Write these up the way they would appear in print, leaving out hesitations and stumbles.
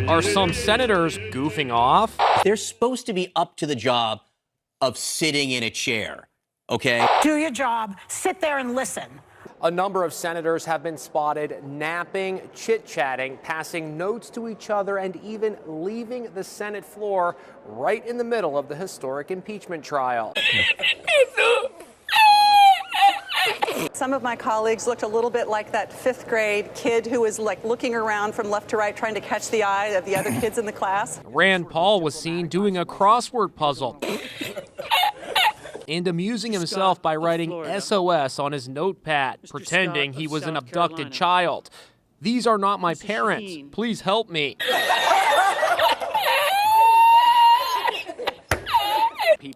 Are some senators goofing off? They're supposed to be up to the job of sitting in a chair, okay? Do your job, sit there and listen. A number of senators have been spotted napping, chit-chatting, passing notes to each other, and even leaving the Senate floor right in the middle of the historic impeachment trial. Some of my colleagues looked a little bit like that fifth grade kid who was like looking around from left to right trying to catch the eye of the other kids in the class. Rand Paul was seen doing a crossword puzzle and amusing himself by writing SOS on his notepad, pretending he was an abducted child. These are not my parents. Please help me.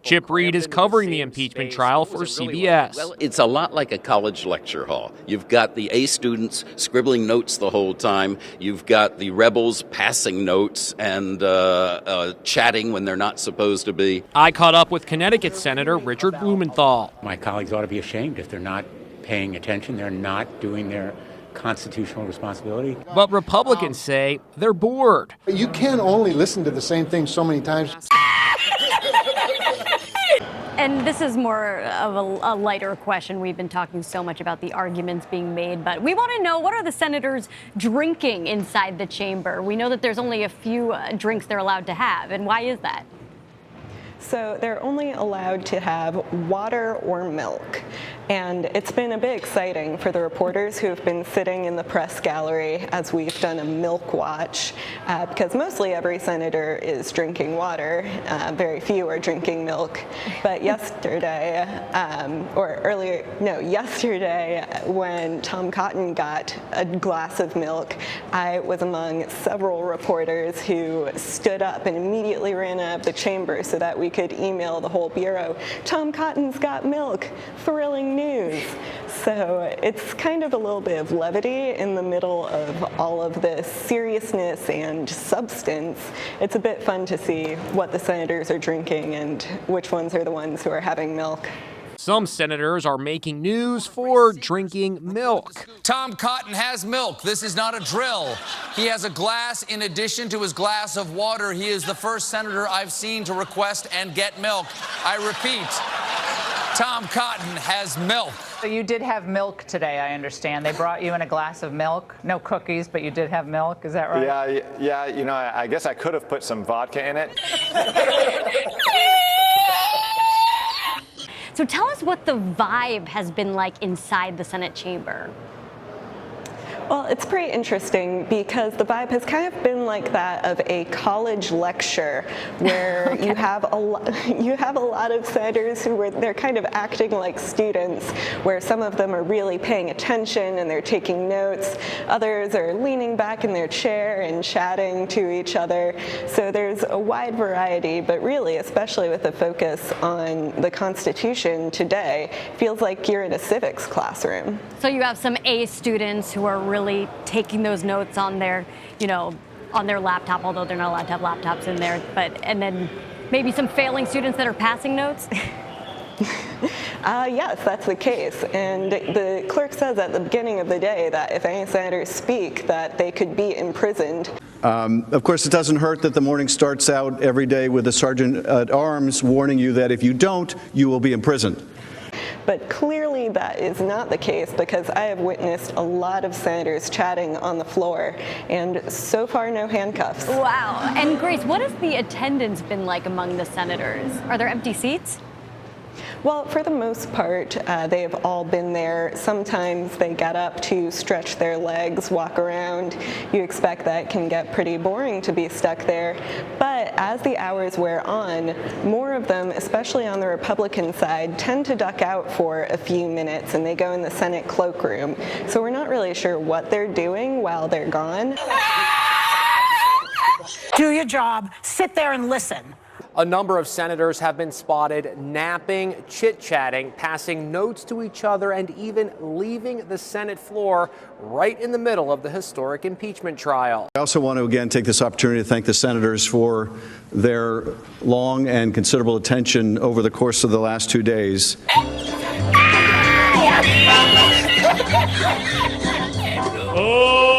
Chip Reed is covering the impeachment trial for CBS. Well, it's a lot like a college lecture hall. You've got the A students scribbling notes the whole time. You've got the rebels passing notes and chatting when they're not supposed to be. I caught up with Connecticut Senator Richard Blumenthal. My colleagues ought to be ashamed if they're not paying attention, they're not doing their constitutional responsibility. But Republicans say they're bored. You can only listen to the same thing so many times. And this is more of a lighter question. We've been talking so much about the arguments being made, but we want to know, what are the senators drinking inside the chamber? We know that there's only a few drinks they're allowed to have, and why is that? So they're only allowed to have water or milk. And it's been a bit exciting for the reporters who have been sitting in the press gallery as we've done a milk watch, because mostly every senator is drinking water. Very few are drinking milk. But yesterday, yesterday, when Tom Cotton got a glass of milk, I was among several reporters who stood up and immediately ran out of the chamber so that we could email the whole bureau, "Tom Cotton's got milk, thrilling news." So it's kind of a little bit of levity in the middle of all of this seriousness and substance. It's a bit fun to see what the senators are drinking and which ones are the ones who are having milk. Some senators are making news for drinking milk. Tom Cotton has milk. This is not a drill. He has a glass in addition to his glass of water. He is the first senator I've seen to request and get milk. I repeat, Tom Cotton has milk. So you did have milk today, I understand. They brought you in a glass of milk. No cookies, but you did have milk. Is that right? Yeah. You know, I guess I could have put some vodka in it. So tell us what the vibe has been like inside the Senate chamber. Well, it's pretty interesting because the vibe has kind of been like that of a college lecture where okay. you have a lot of senators they're kind of acting like students, where some of them are really paying attention and they're taking notes. Others are leaning back in their chair and chatting to each other. So there's a wide variety, but really, especially with the focus on the Constitution today, feels like you're in a civics classroom. So you have some A students who are really taking those notes on their, on their laptop, although they're not allowed to have laptops in there, and then maybe some failing students that are passing notes? Yes, that's the case. And the clerk says at the beginning of the day that if any senators speak, that they could be imprisoned. Of course, it doesn't hurt that the morning starts out every day with a sergeant at arms warning you that if you don't, you will be imprisoned. But clearly that is not the case, because I have witnessed a lot of senators chatting on the floor, and so far no handcuffs. Wow. And Grace, what has the attendance been like among the senators? Are there empty seats? Well, for the most part, they have all been there. Sometimes they get up to stretch their legs, walk around. You expect that can get pretty boring to be stuck there. But as the hours wear on, more of them, especially on the Republican side, tend to duck out for a few minutes, and they go in the Senate cloakroom. So we're not really sure what they're doing while they're gone. Do your job, sit there and listen. A number of senators have been spotted napping, chit-chatting, passing notes to each other, and even leaving the Senate floor right in the middle of the historic impeachment trial. I also want to again take this opportunity to thank the senators for their long and considerable attention over the course of the last 2 days. Oh!